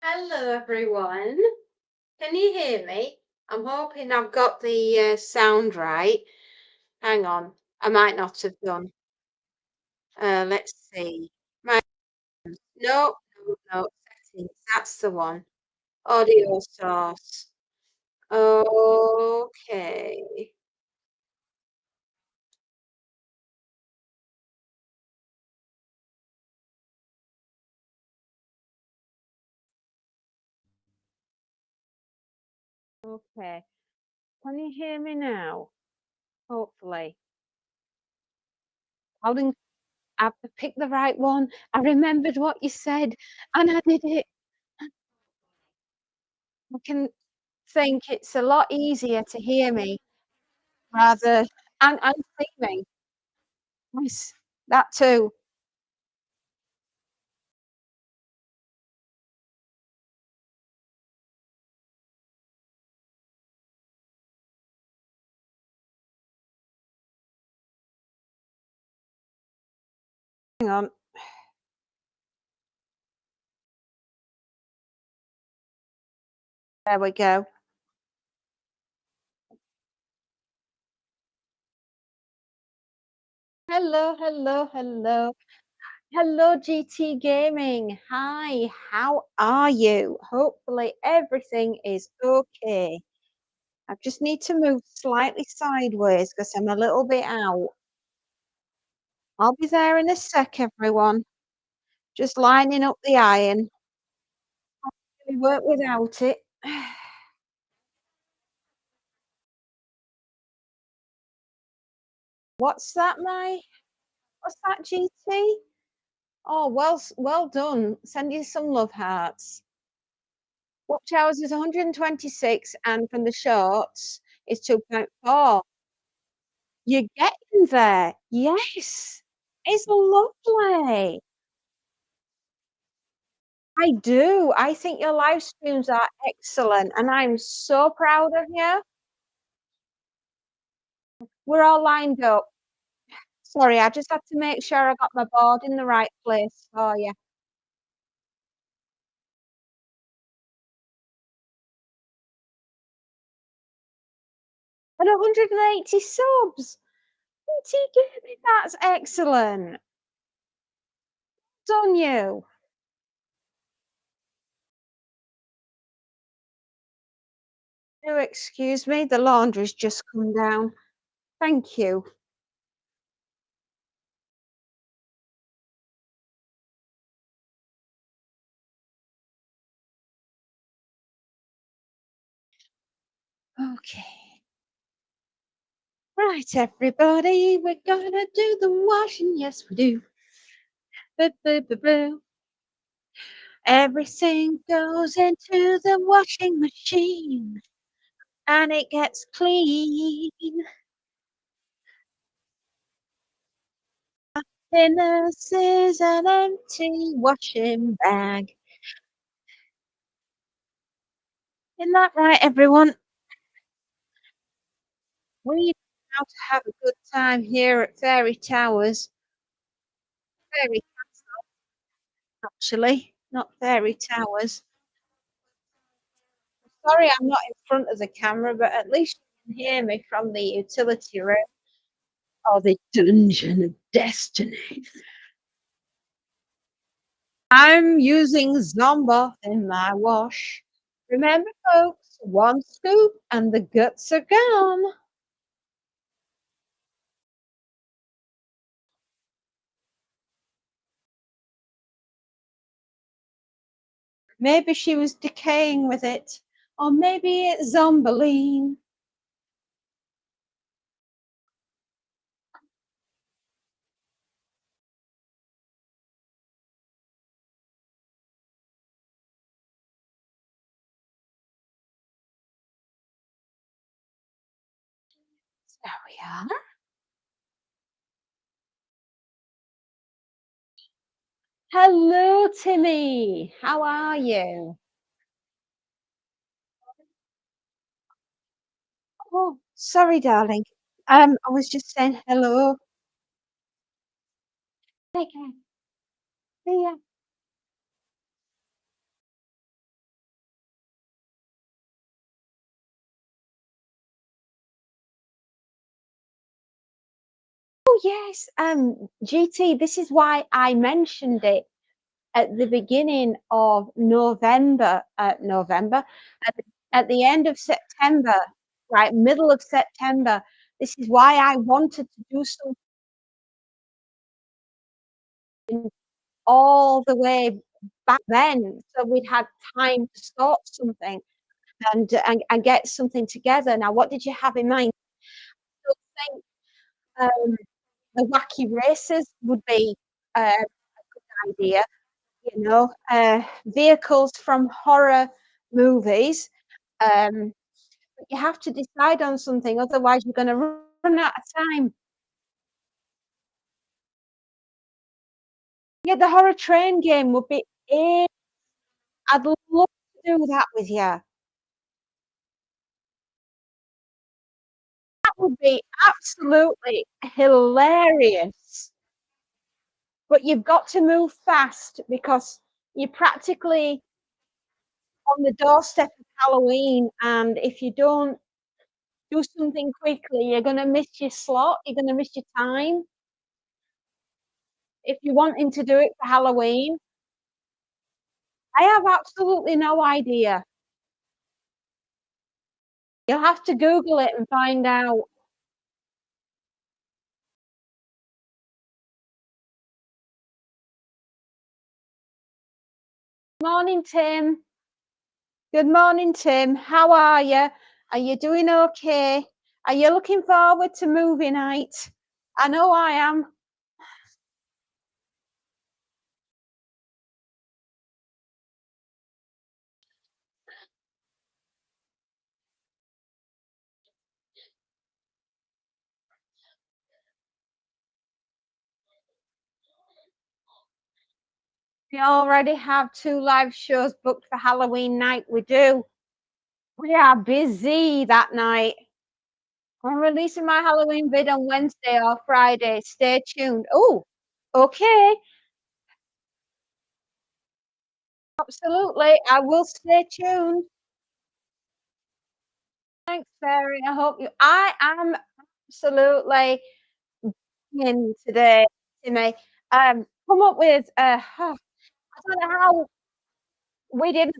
Hello, everyone. Can you hear me? I'm hoping I've got the sound right. Hang on, I might not have done. Let's see. My, no, no, no, settings. That's the one. Audio source. Okay. Okay. Can you hear me now? Hopefully. I didn't I picked the right one. I remembered what you said and I did it. I can think it's a lot easier to hear me rather and see me. Yes, that too. Hang on, there we go. Hello, hello, hello. Hello, GT Gaming. Hi, how are you? Hopefully everything is okay. I just need to move slightly sideways because I'm a little bit out. I'll be there in a sec, everyone. Just lining up the iron. We work without it. What's that, my? What's that, GT? Oh, well done. Send you some love hearts. Watch hours is 126, and from the shorts is 2.4. You're getting there. Yes. It's lovely. I do. I think your live streams are excellent, and I'm so proud of you. We're all lined up. Sorry, I just had to make sure I got my board in the right place for you. At 180 subs. Auntie Gabby, that's excellent. Done you. Oh, excuse me, the laundry's just come down. Thank you. Okay. Right, everybody, we're gonna do the washing. Yes, we do. Boo, boo, boo, boo. Everything goes into the washing machine and it gets clean. This is an empty washing bag. Isn't that right, everyone? We know how to have a good time here at Fairy Towers. Fairy Castle, actually, not Fairy Towers. Sorry, I'm not in front of the camera, but at least you can hear me from the utility room or the dungeon of destiny. I'm using Zomba in my wash. Remember, folks, one scoop and the guts are gone. Maybe she was decaying with it, or maybe it's Zombaline. There we are. Hello, Timmy. How are you? Oh, sorry, darling. I was just saying hello. Take care. See ya. yes, GT, this is why I mentioned it at the beginning of November, at the, at the end of September, right, middle of September. This is why I wanted to do something all the way back then, so we'd had time to sort something and get something together. Now, what did you have in mind? I think um, the wacky races would be a good idea. Vehicles from horror movies. Um, but you have to decide on something, otherwise you're going to run out of time. Yeah, the horror train game would be. I'd love to do that with you. That would be absolutely hilarious. But you've got to move fast because you're practically on the doorstep of Halloween, and if you don't do something quickly, you're gonna miss your slot, you're gonna miss your time. If you're wanting to do it for Halloween, I have absolutely no idea. You'll have to Google it and find out. Morning, Tim. Good morning, Tim. How are you? Are you doing okay? Are you looking forward to movie night? I know I am. We already have 2 live shows booked for Halloween night. We do. We are busy that night. I'm releasing my Halloween vid on Wednesday or Friday. Stay tuned. Oh, okay. Absolutely. I will stay tuned. Thanks, Fairy. I am absolutely in today, Timmy. Come up with I don't know how we didn't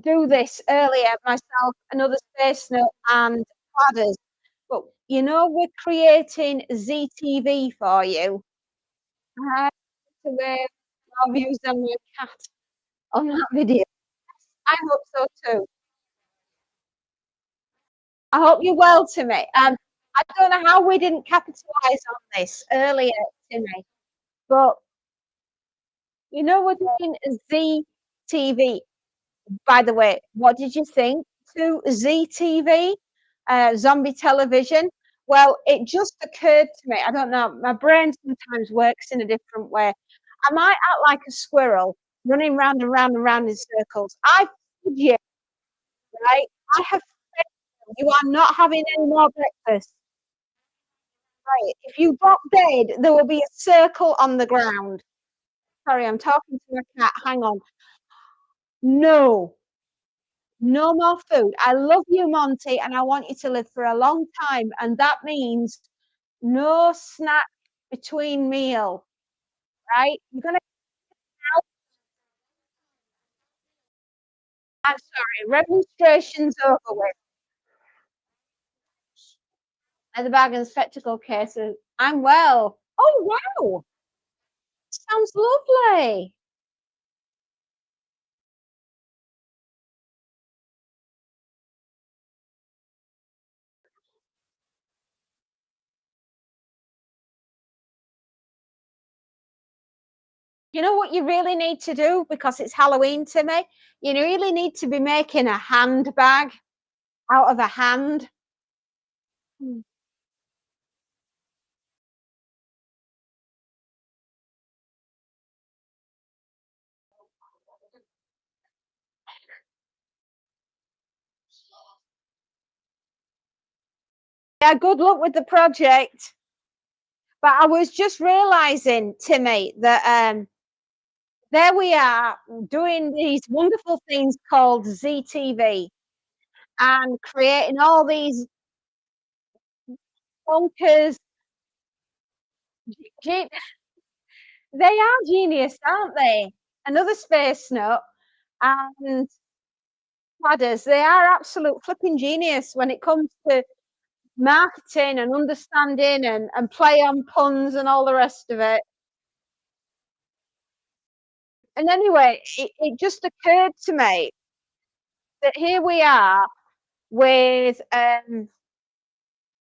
do this earlier, myself, another space note and platters. But we're creating ZTV for you. I to wear our views on my cat on that video. I hope so too. I hope you're well, Timmy. I don't know how we didn't capitalise on this earlier, Timmy, but we're doing ZTV. By the way, what did you think to ZTV, zombie television? Well, it just occurred to me. I don't know. My brain sometimes works in a different way. I might act like a squirrel running round and round and round in circles. I fed you, right? I have fed you. You are not having any more breakfast. Right. If you drop dead, there will be a circle on the ground. Sorry, I'm talking to my cat. Hang on. No, no more food. I love you, Monty, and I want you to live for a long time. And that means no snack between meal, right? You're gonna I'm sorry, registration's over with. And the bag and spectacle cases. I'm well. Oh wow, sounds lovely. You know what you really need to do because it's Halloween to me? You really need to be making a handbag out of a hand. Mm. Yeah, good luck with the project. But I was just realizing, Timmy, that there we are doing these wonderful things called ZTV and creating all these bonkers Ge they are genius, aren't they? Another space nut and ladders, they are absolute flipping genius when it comes to marketing and understanding and play on puns and all the rest of it. And anyway, it just occurred to me that here we are with,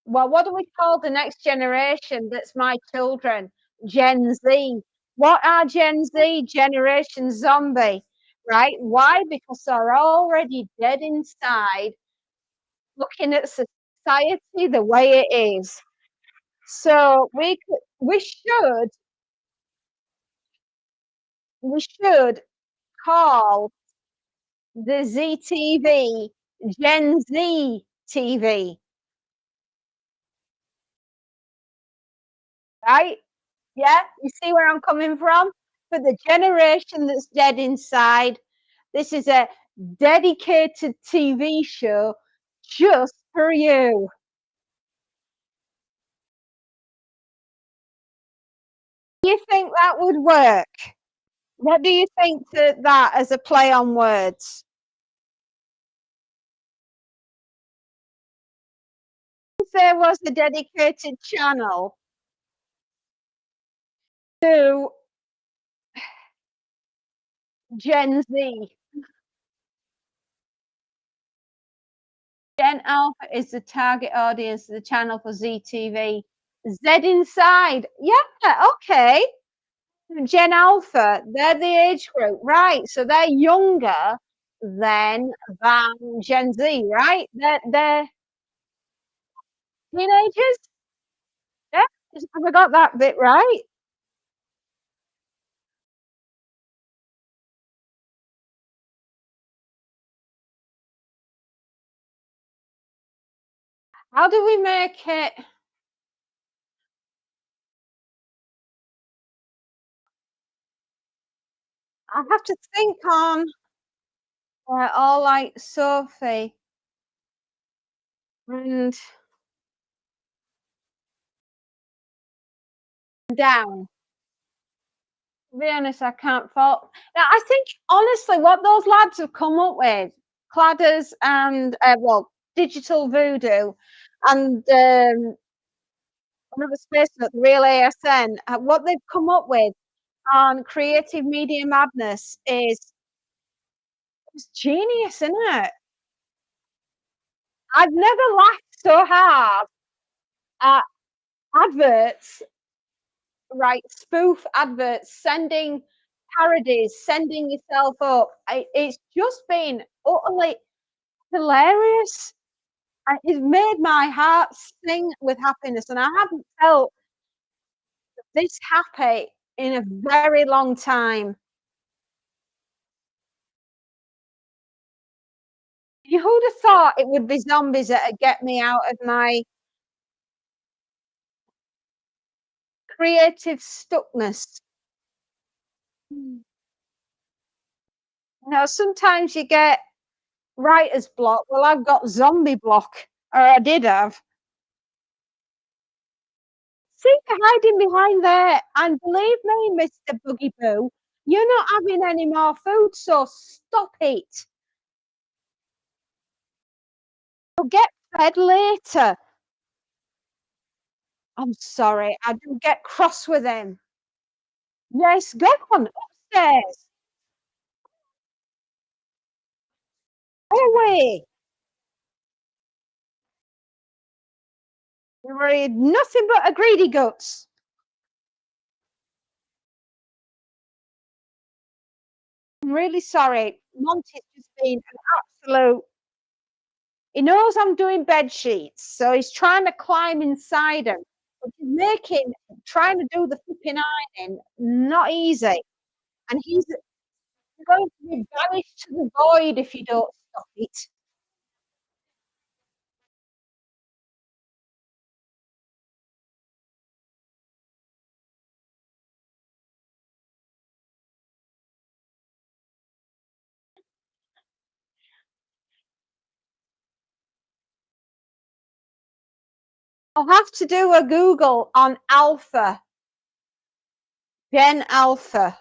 well, what do we call the next generation that's my children? Gen Z. What are Gen Z? Generation Zombie, right? Why? Because they're already dead inside, looking at society the way it is. So we should call the ZTV Gen Z TV, right? Yeah, you see where I'm coming from? For the generation that's dead inside, this is a dedicated TV show just for you. Do you think that would work? What do you think to that as a play on words? If there was a dedicated channel to Gen Z. Gen Alpha is the target audience of the channel for ZTV. Z Inside. Yeah, okay. Gen Alpha, they're the age group, right? So they're younger than Gen Z, right? They're teenagers. Yeah, have I got that bit right? How do we make it? I have to think on all like Sophie and down. To be honest, I can't fault. Now, I think honestly, what those lads have come up with, Cladders and well, Digital Voodoo, and another space note, the Real ASN, what they've come up with on Creative Media Madness is genius, isn't it? I've never laughed so hard at adverts, right? Spoof adverts, sending parodies, sending yourself up. It's just been utterly hilarious. It's made my heart sing with happiness, and I haven't felt this happy in a very long time. You who'd have thought it would be zombies that'd get me out of my creative stuckness? Mm. Now, sometimes you get writer's block. Well, I've got zombie block, or I did have. See, you're hiding behind there, and believe me, Mr. Boogie Boo, you're not having any more food, so stop it. You'll get fed later. I'm sorry, I do get cross with him. Yes, go on, upstairs. Go away. You're nothing but a greedy guts. I'm really sorry. Monty's just been an absolute. He knows I'm doing bed sheets, so he's trying to climb inside them, which is making trying to do the flipping ironing not easy. And he's going to be banished to the void if you don't stop it. I'll have to do a Google on alpha Gen Alpha.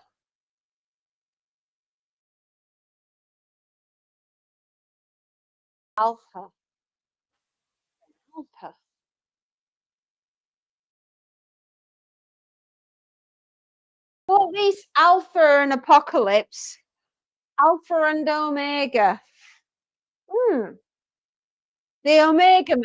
Alpha. Alpha. Well, these Alpha and Apocalypse. Alpha and Omega. Hmm. The Omega Man.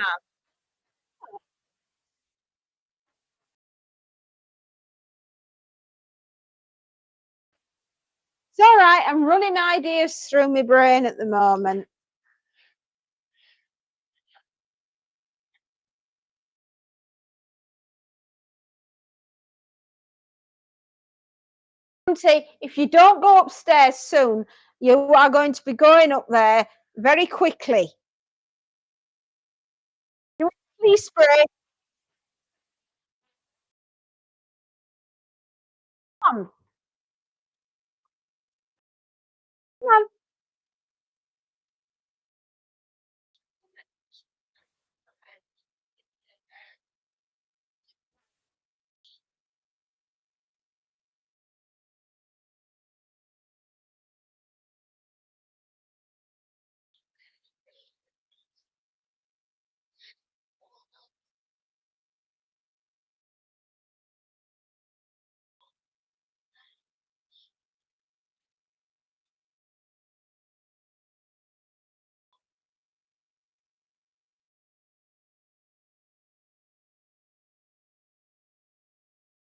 It's all right. I'm running ideas through my brain at the moment. Say, if you don't go upstairs soon, you are going to be going up there very quickly. You want police spray? Come on, come on.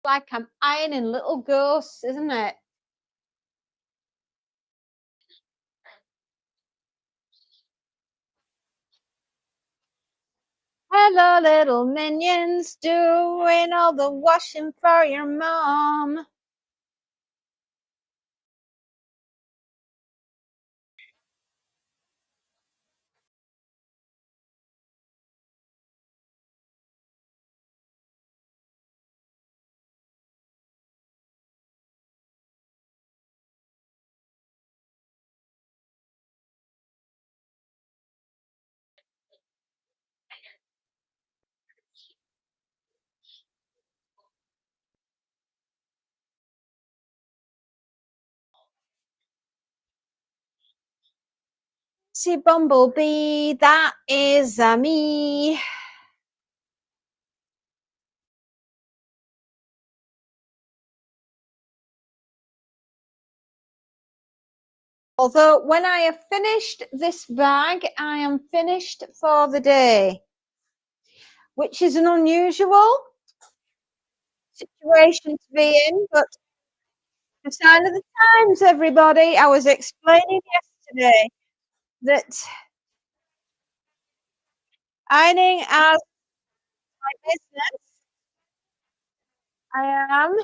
Like I'm ironing little ghosts, isn't it? Hello, little minions, doing all the washing for your mom. See, Bumblebee, that is me. Although, when I have finished this bag, I am finished for the day, which is an unusual situation to be in, but the sign of the times, everybody. I was explaining yesterday that ironing as my business, I am,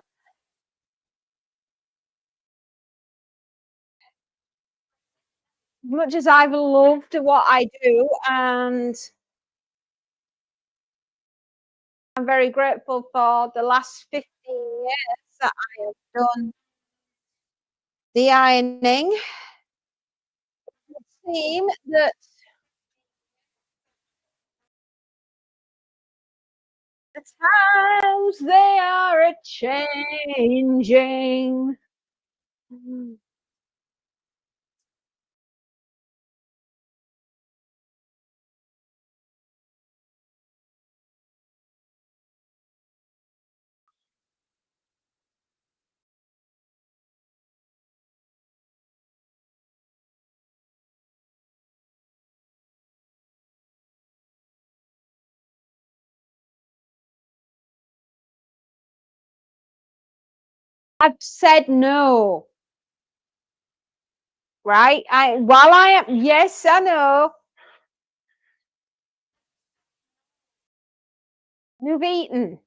much as I've loved what I do, and I'm very grateful for the last 15 years that I have done the ironing. It seems that the times they are a changing. I've said no, right? While I am, yes, I know. You've eaten.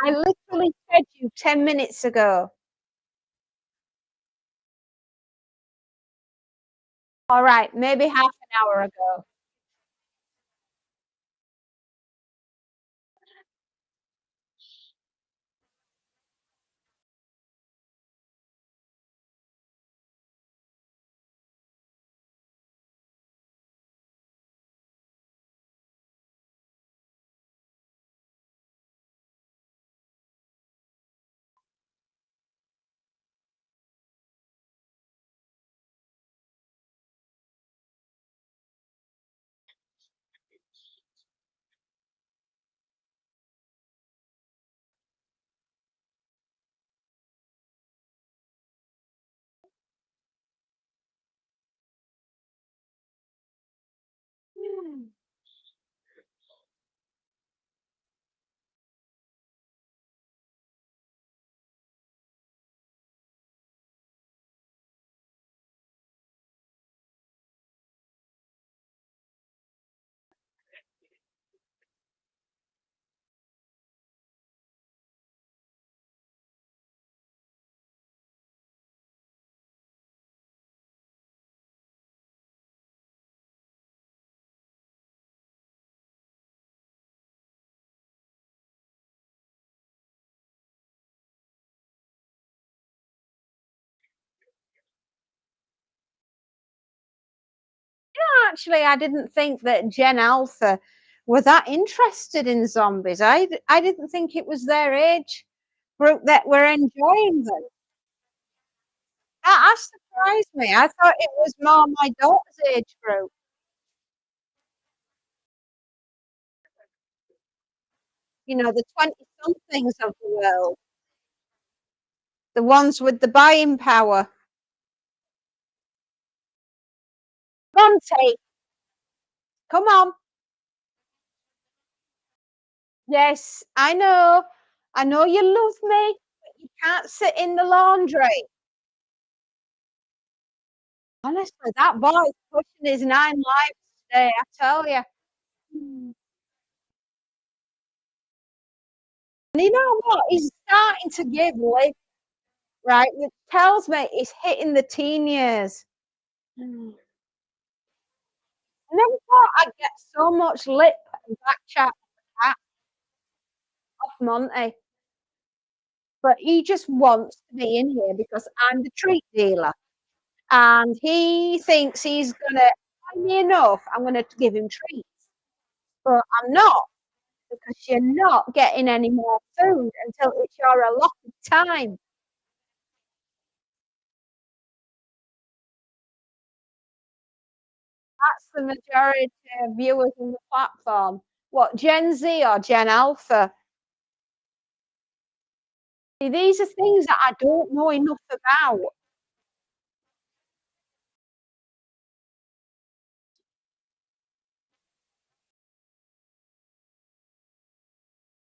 I literally fed you 10 minutes ago. All right, maybe half an hour ago. actually, I didn't think that Gen Alpha were that interested in zombies. I didn't think it was their age group that were enjoying them. That surprised me. I thought it was more my daughter's age group. You know, the 20-somethings of the world, the ones with the buying power. Monty, come on. Yes, I know. I know you love me, but you can't sit in the laundry. Honestly, that boy's pushing his 9 lives today, I tell you. And you know what? He's starting to give lip, right, which tells me he's hitting the teen years. Mm. I never thought I'd get so much lip and back chat off Monty, but he just wants to be in here because I'm the treat dealer, and he thinks he's gonna buy me enough, I'm gonna give him treats, but I'm not, because you're not getting any more food until it's your allotted time. That's the majority of viewers on the platform. What, Gen Z or Gen Alpha? See, these are things that I don't know enough about.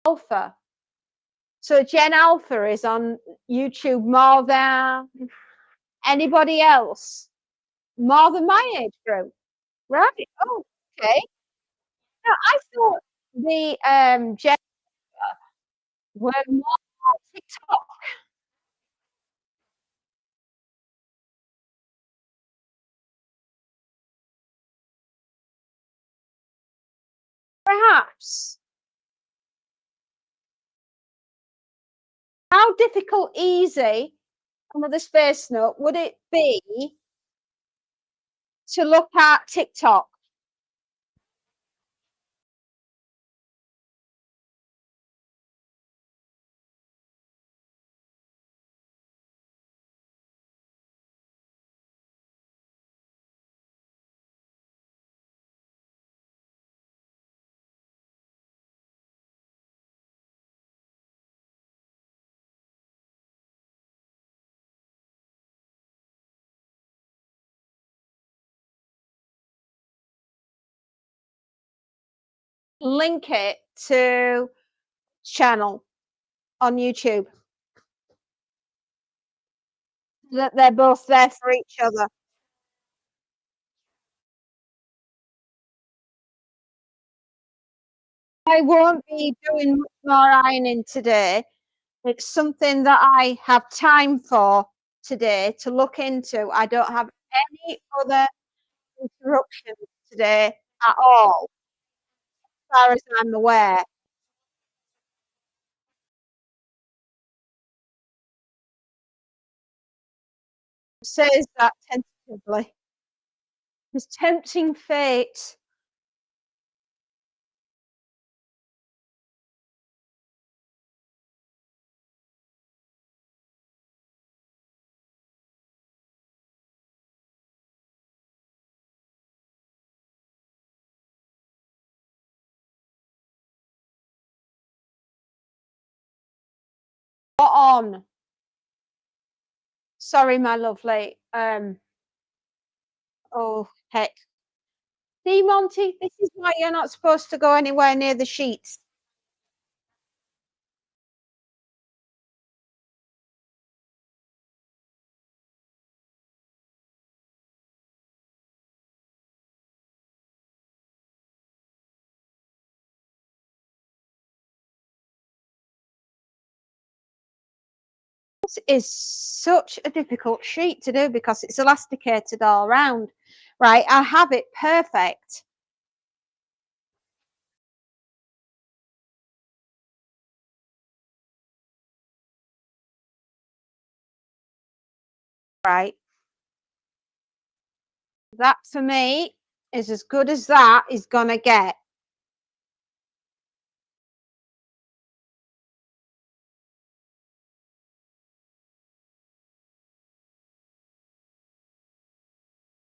Alpha. So Gen Alpha is on YouTube more than anybody else, more than my age group. Right. Oh, okay. Now, I thought the Gen were more on TikTok, perhaps. How difficult, easy, another space note, would it be to look at TikTok? Link it to channel on YouTube, that they're both there for each other. I won't be doing much more ironing today. It's something that I have time for today to look into. I don't have any other interruptions today at all, as far as I'm aware. Says that tentatively. It's tempting fate. What on? Sorry, my lovely. Oh, heck. See, Monty, this is why you're not supposed to go anywhere near the sheets. This is such a difficult sheet to do because it's elasticated all round. Right, I have it perfect. Right, that for me. is as good as that is gonna get.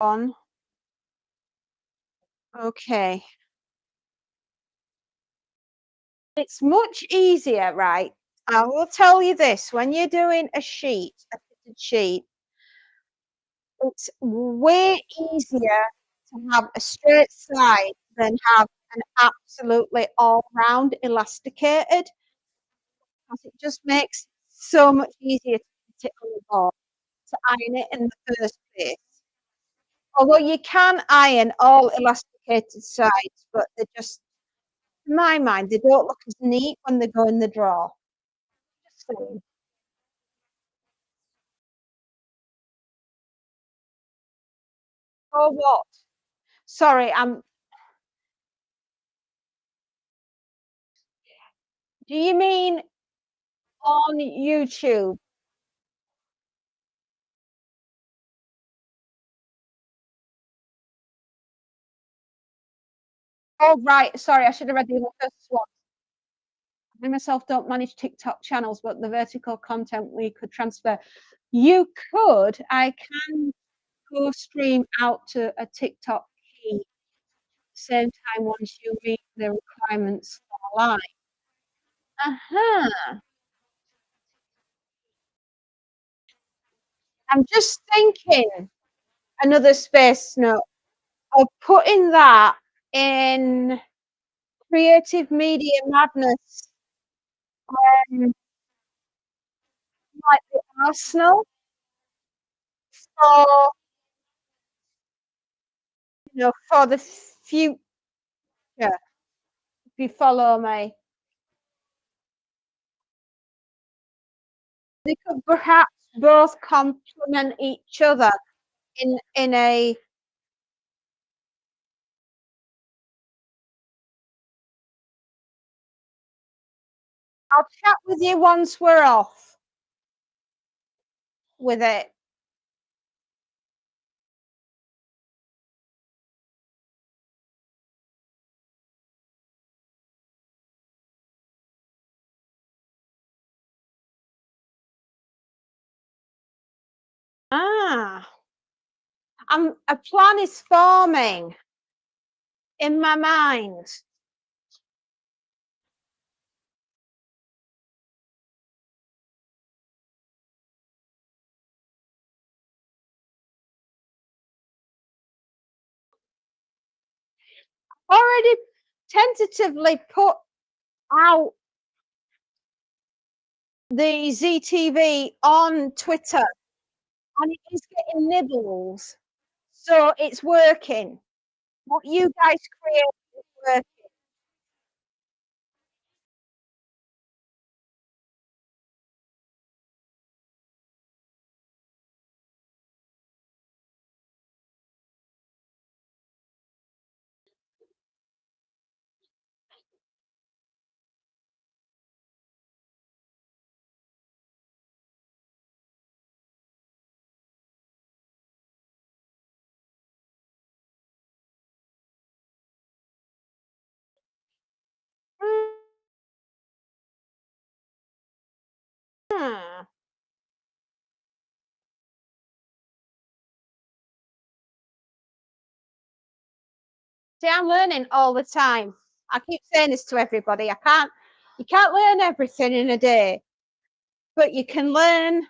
On. Okay. It's much easier, right? I will tell you this, when you're doing a fitted sheet, it's way easier to have a straight side than have an absolutely all round elasticated, because it just makes it so much easier to fit it on the board, to iron it in the first place. Although you can iron all elasticated sides, but they just, in my mind, they don't look as neat when they go in the drawer. Just saying. Or what? Sorry, do you mean on YouTube? Oh, right, sorry, I should have read the first one. I myself don't manage TikTok channels, but the vertical content we could transfer. You could. I can go stream out to a TikTok key same time once you meet the requirements for live. Uh-huh. I'm just thinking another space note of putting that in Creative Media Madness, um, like the Arsenal for, for the future, if you follow me. They could perhaps both complement each other in a. I'll chat with you once we're off with it. Ah, a plan is forming in my mind. Already tentatively put out the ZTV on Twitter, and it is getting nibbles, so it's working. What you guys create is working. Hmm. See, I'm learning all the time. I keep saying this to everybody. You can't learn everything in a day, but you can learn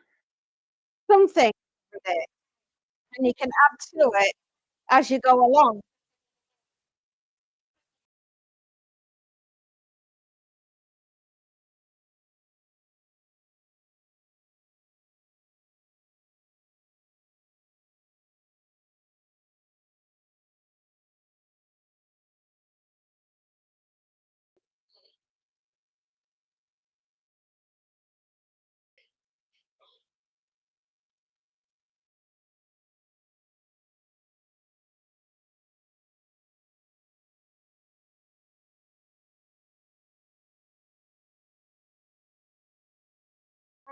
something every day, and you can add to it as you go along.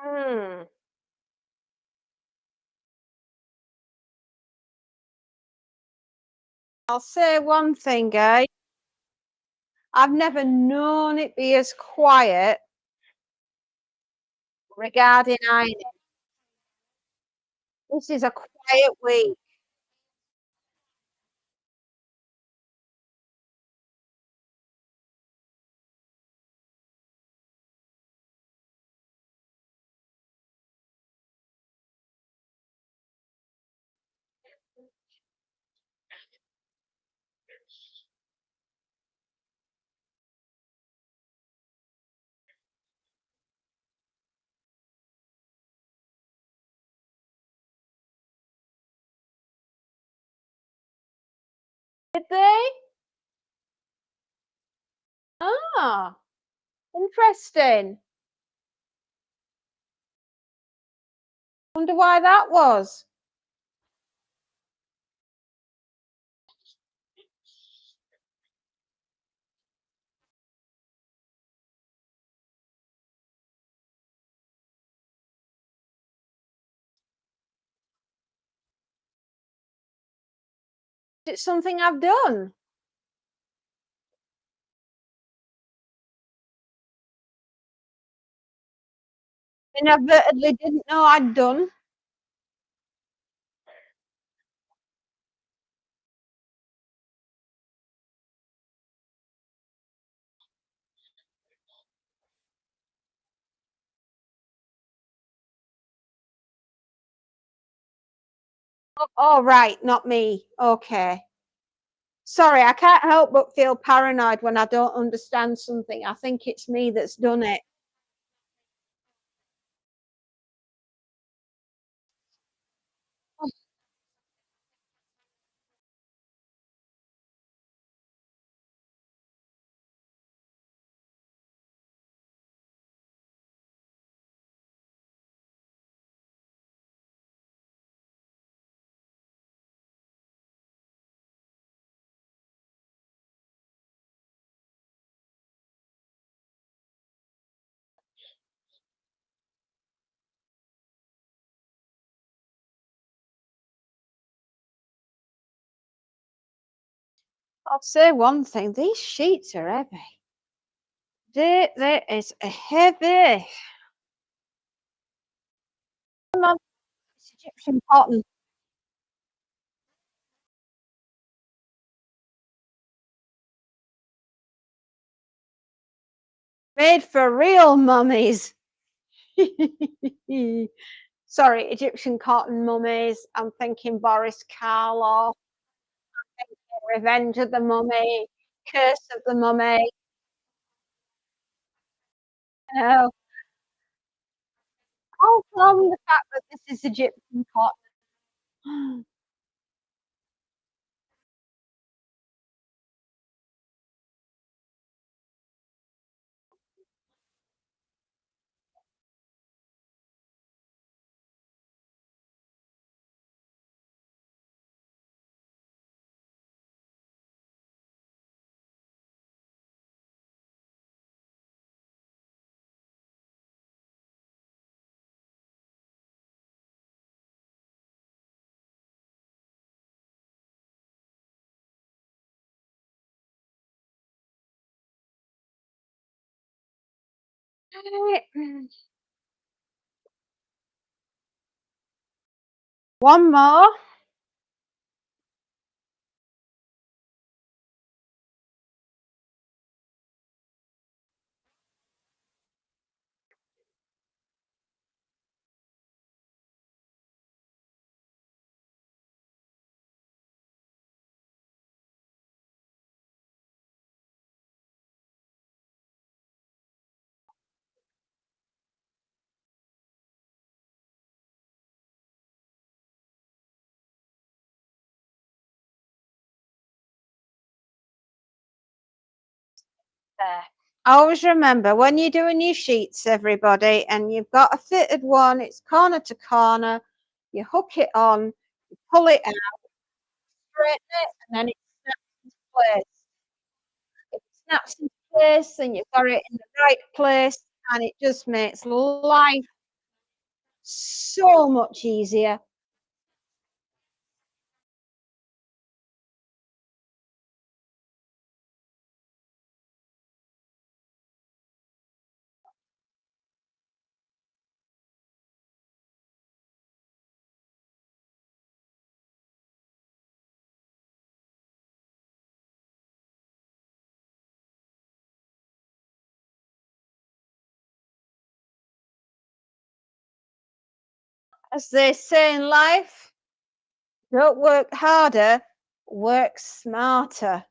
Mm. I'll say one thing, guys. I've never known it be as quiet regarding ironing. This is a quiet week. Did they? Ah, interesting. Wonder why that was. It's something I've done. Inadvertently didn't know I'd done. Oh, right, not me. Okay. Sorry, I can't help but feel paranoid when I don't understand something. I think it's me that's done it. I'll say one thing, these sheets are heavy. They is heavy. Come on, it's Egyptian cotton. Made for real mummies. Sorry, Egyptian cotton mummies. I'm thinking Boris Karloff, Revenge of the Mummy, Curse of the Mummy. Oh, oh, from the fact that this is Egyptian cotton. One more. There. I always remember when you're doing your sheets, everybody, and you've got a fitted one, it's corner to corner, you hook it on, you pull it out, straighten it, and then it snaps into place. It snaps into place, and you've got it in the right place, and it just makes life so much easier. As they say in life, don't work harder, work smarter.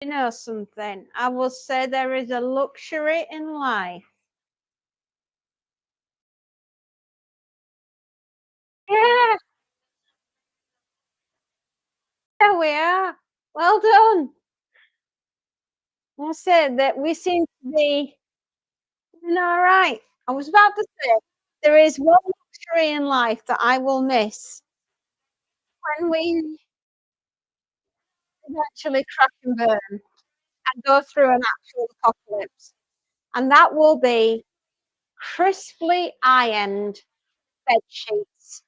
You know something? I will say there is a luxury in life. Yeah, there we are. Well done. I said that we seem to be doing all right. I was about to say there is one luxury in life that I will miss when we eventually crash and burn and go through an actual apocalypse, and that will be crisply ironed bed sheets.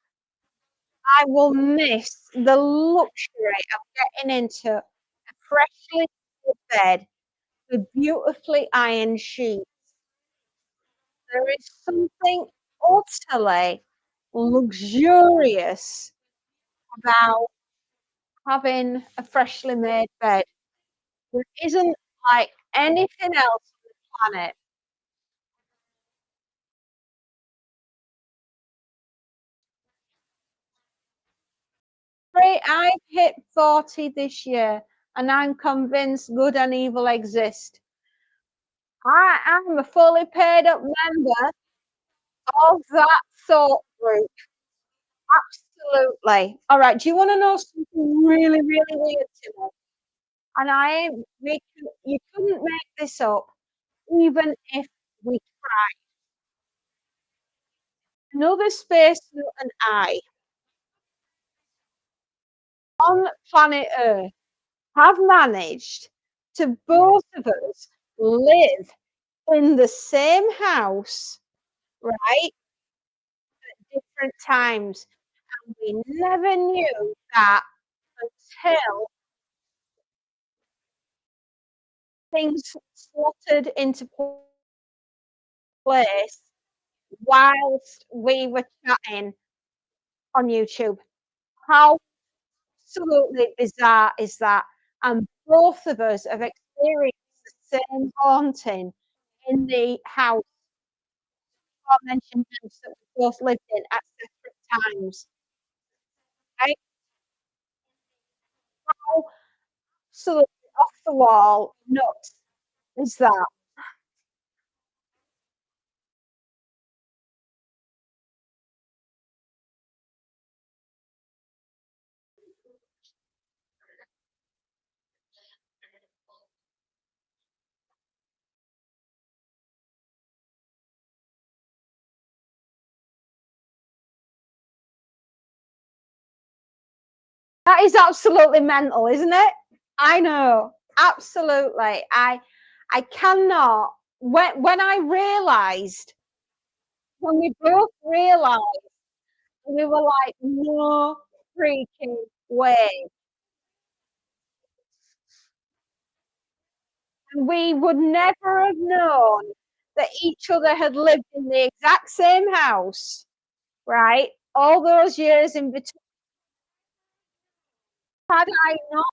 I will miss the luxury of getting into a freshly made bed with beautifully ironed sheets. There is something utterly luxurious about having a freshly made bed. There isn't like anything else on the planet. Right, I've hit 40 this year, and I'm convinced good and evil exist. I'm a fully paid up member of that thought group. Absolutely. All right, do you wanna know something really, really weird to me? And I ain't making you couldn't make this up, even if we another spacesuit and I on planet Earth have managed to both of us live in the same house, right, different times, and we never knew that until things slotted into place whilst we were chatting on YouTube. How absolutely bizarre is that? And both of us have experienced the same haunting in the house, aforementioned house that we both lived in at separate times, right? How absolutely off the wall nuts is that? That is absolutely mental, isn't it? I know, absolutely. I cannot when I realised, when we both realised, we were like, "No freaking way." And we would never have known that each other had lived in the exact same house, right? All those years in between, had I not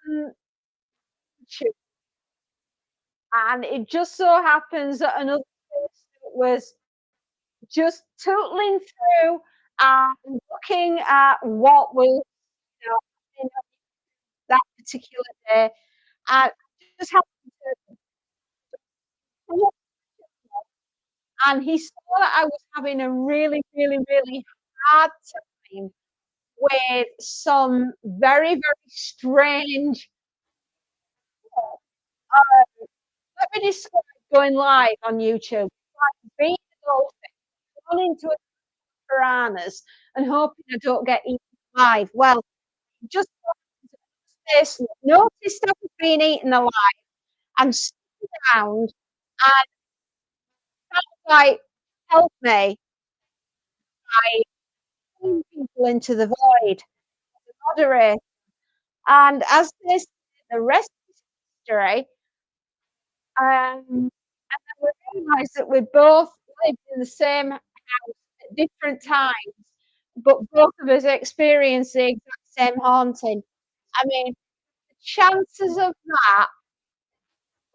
done YouTube, and it just so happens that another person was just tootling through and looking at what was, you know, that particular day. I just happened to look, and he saw that I was having a really, really, really hard time with some very, very strange, uh, let me describe going live on YouTube. Like being a dolphin, running into a piranhas and hoping I don't get eaten alive. Well, just this, noticed I was being eaten alive and stood around and felt like, "Help me," by pulling people into the void, the moderator. And as this the rest is history, and then we realised that we both lived in the same house at different times, but both of us experienced the exact same haunting. I mean, the chances of that,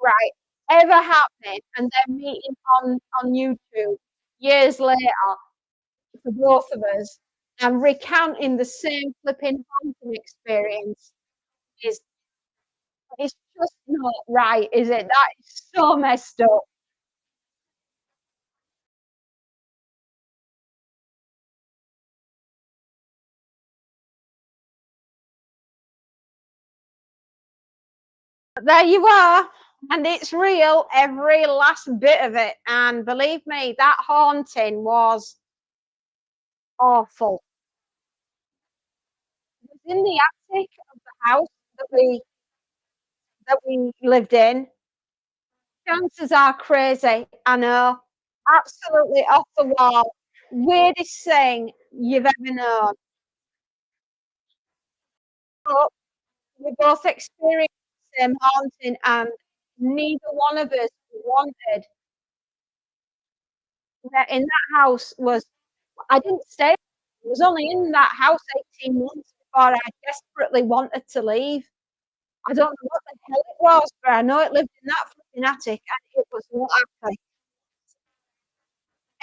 right, ever happening and then meeting on YouTube years later for both of us and recounting the same flipping haunting experience is it's just not right, is it? That is so messed up. But there you are, and it's real, every last bit of it. And believe me, that haunting was awful. It was in the attic of the house that we lived in. Chances are crazy, I know. Absolutely off the wall. Weirdest thing you've ever known. But we both experienced the same haunting, and neither one of us wanted that in that house was I didn't stay. I was only in that house 18 months before I desperately wanted to leave. I don't know what the hell it was, but I know it lived in that flipping attic, and it was not happy.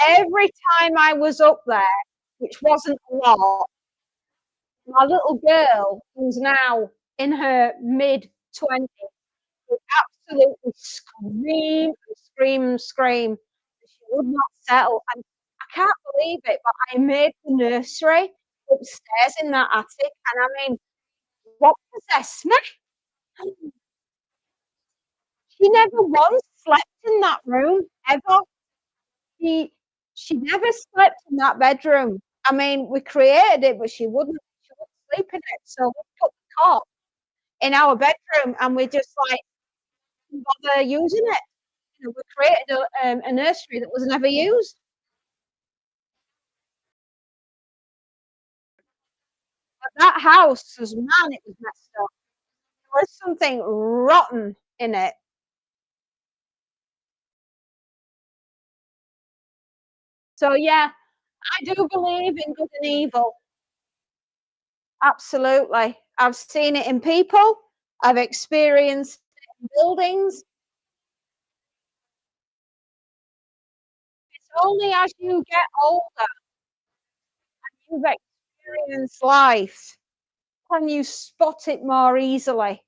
Every time I was up there, which wasn't a lot, my little girl, who's now in her mid-20s, would absolutely scream and scream and scream. She would not settle, and I can't believe it, but I made the nursery upstairs in that attic, and I mean, what possessed me? She never once slept in that room, ever. She she never slept in that bedroom. I mean, we created it, but she wouldn't sleep in it, so we put the cot in our bedroom, and we just, like, didn't bother using it. You know, we created a nursery that was never used. But that house was, man, it was messed up. There was something rotten in it. So, yeah, I do believe in good and evil. Absolutely. I've seen it in people, I've experienced it in buildings. It's only as you get older, you've experienced life, can you spot it more easily.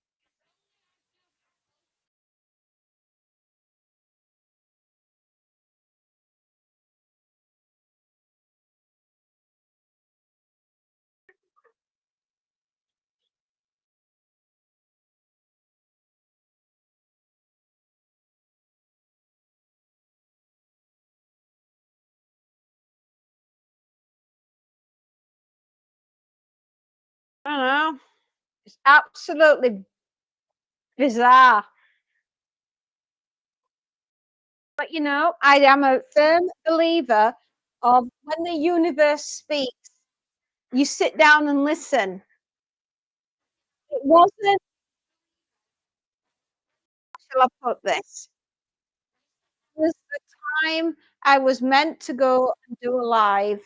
I know, it's absolutely bizarre. But, I am a firm believer of when the universe speaks, you sit down and listen. It wasn't shall I put this? It was the time I was meant to go and do a live,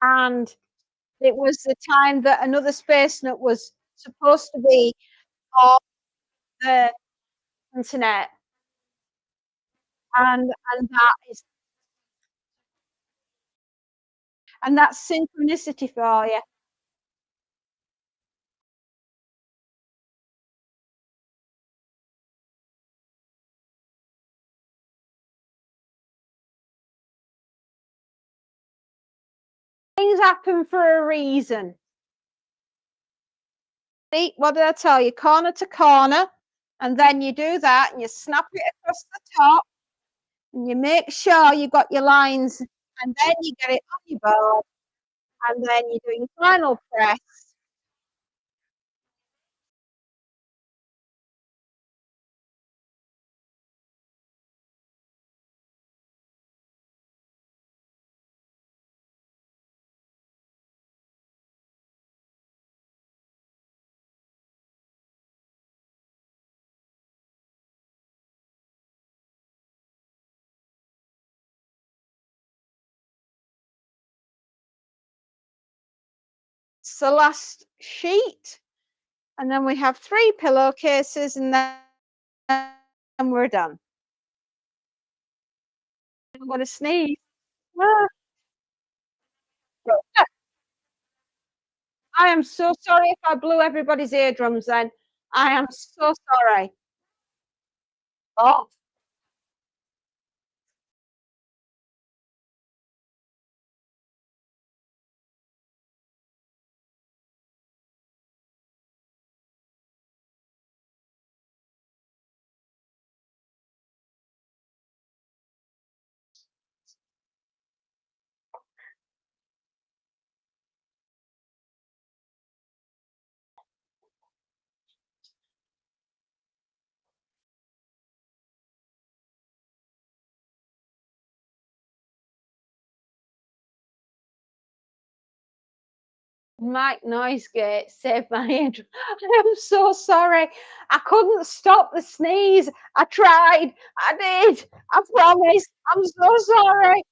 and it was the time that another space that was supposed to be on the internet, and that is And that's synchronicity for you. Things happen for a reason. See, what did I tell you? Corner to corner, and then you do that, and you snap it across the top, and you make sure you got your lines, and then you get it on your board, and then you do your final press. It's the last sheet, and then we have 3 pillowcases, and then we're done. I'm gonna sneeze. Ah, I am so sorry if I blew everybody's eardrums then. I am so sorry. Oh, Mike Noisegate saved my eardrum. I am so sorry. I couldn't stop the sneeze. I tried. I did. I promise. I'm so sorry.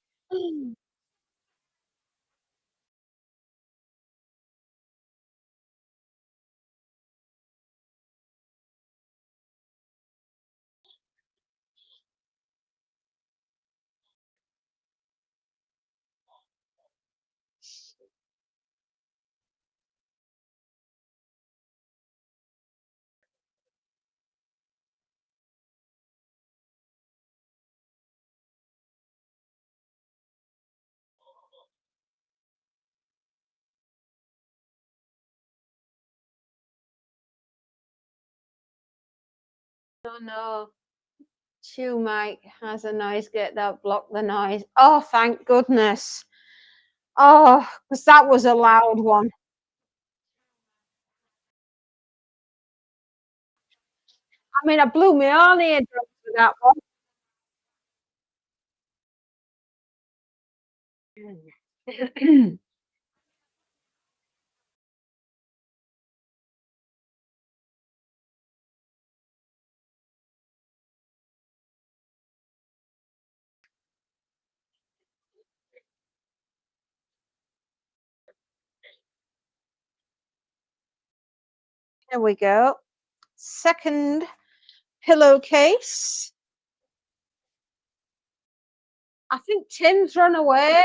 Oh no. Chew Mike has a noise gate that blocked the noise. Oh, thank goodness. Oh, because that was a loud one. I mean, I blew my own eardrums with that one. Here we go. Second pillowcase. I think Tim's run away.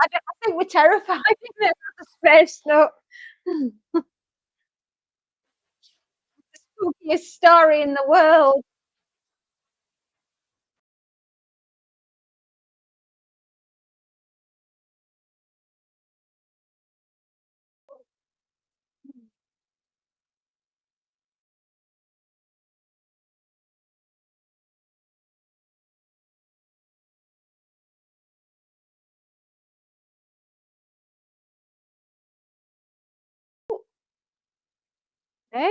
I think we're terrified of the space note. Spookiest story in the world. Eh?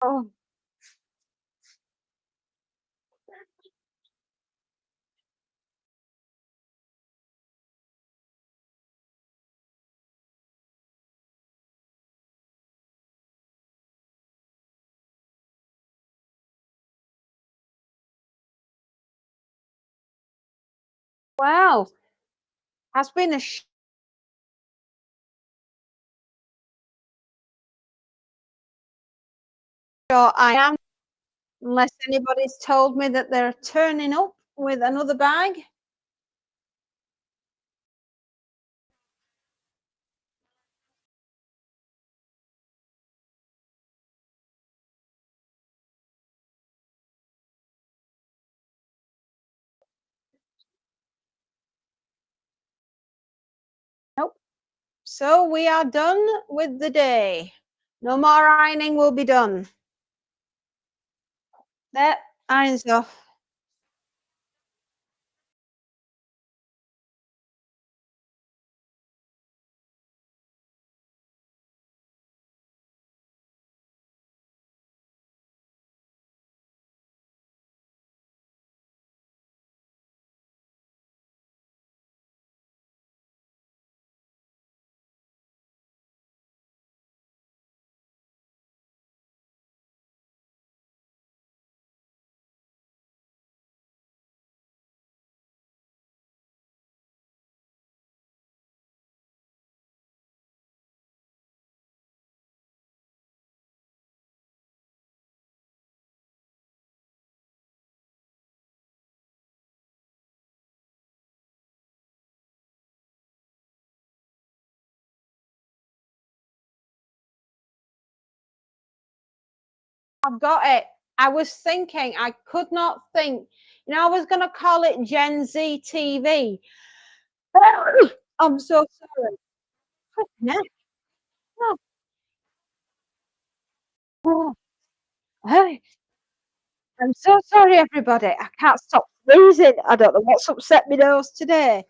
Oh, wow. Has been a short I am, unless anybody's told me that they're turning up with another bag. Nope. So we are done with the day. No more ironing will be done. There, iron's off. I've got it. I was thinking, I could not think. I was going to call it Gen Z TV. I'm so sorry. Flipping heck. Oh, oh, hey, I'm so sorry, everybody. I can't stop sneezing. I don't know what's upset me nose today.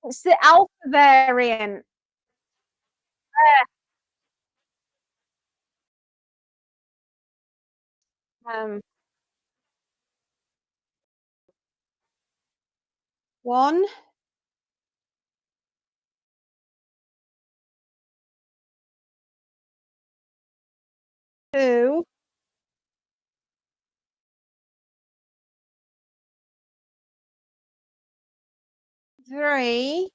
It's the alpha variant. Um, 1, 2, 3,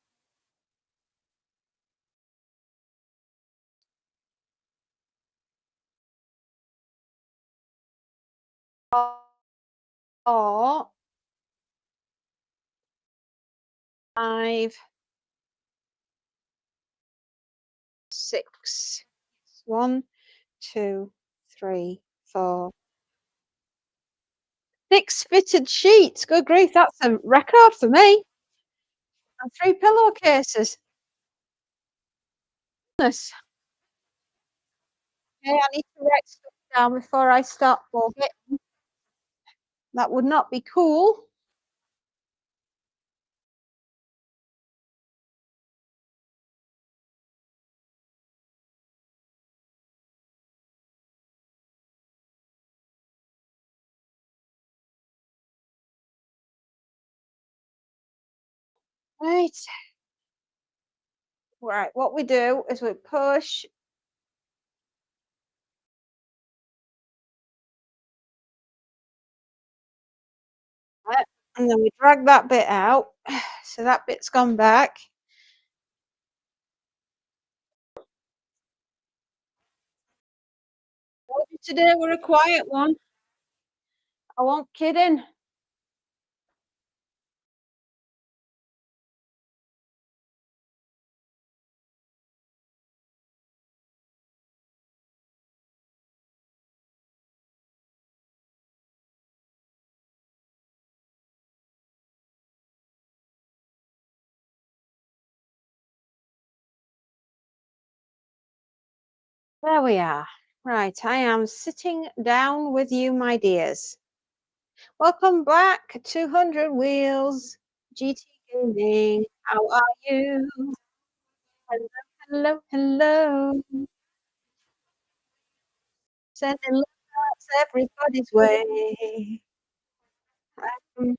4, 5, 6. 1, 2, 3, 4. 6 fitted sheets. Good grief, that's a record for me. And 3 pillowcases. Goodness. Okay, I need to write stuff down before I start forgetting. That would not be cool. Right. Right, what we do is we push that, and then we drag that bit out. So that bit's gone back. Told you today we're a quiet one. I won't kidding. There we are. Right, I am sitting down with you, my dears. Welcome back, 200 Wheels, GT Gaming. How are you? Hello, hello, hello. Sending love hearts everybody's way. Um,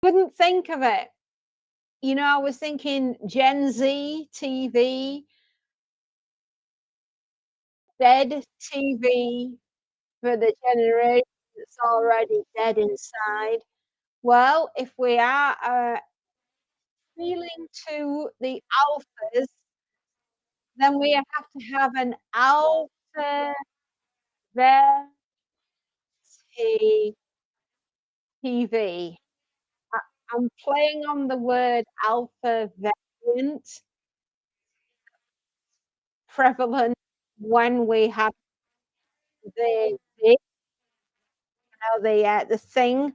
couldn't think of it. I was thinking Gen Z TV, dead TV for the generation that's already dead inside. Well, if we are appealing to the alphas, then we have to have an alpha TV. I I'm playing on the word alpha variant, prevalent when we have the the thing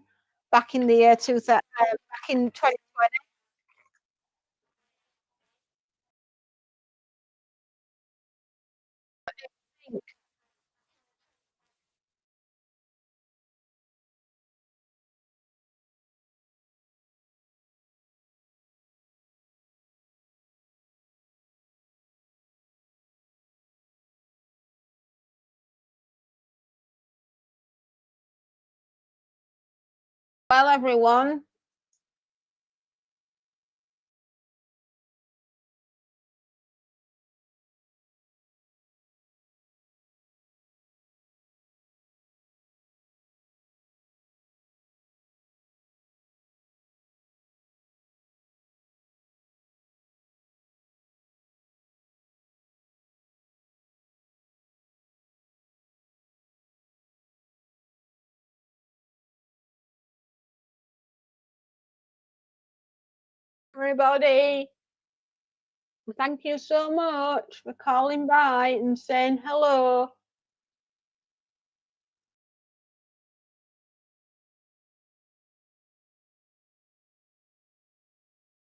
back in the year 2000, back in 2020. Well, everyone, everybody, thank you so much for calling by and saying hello.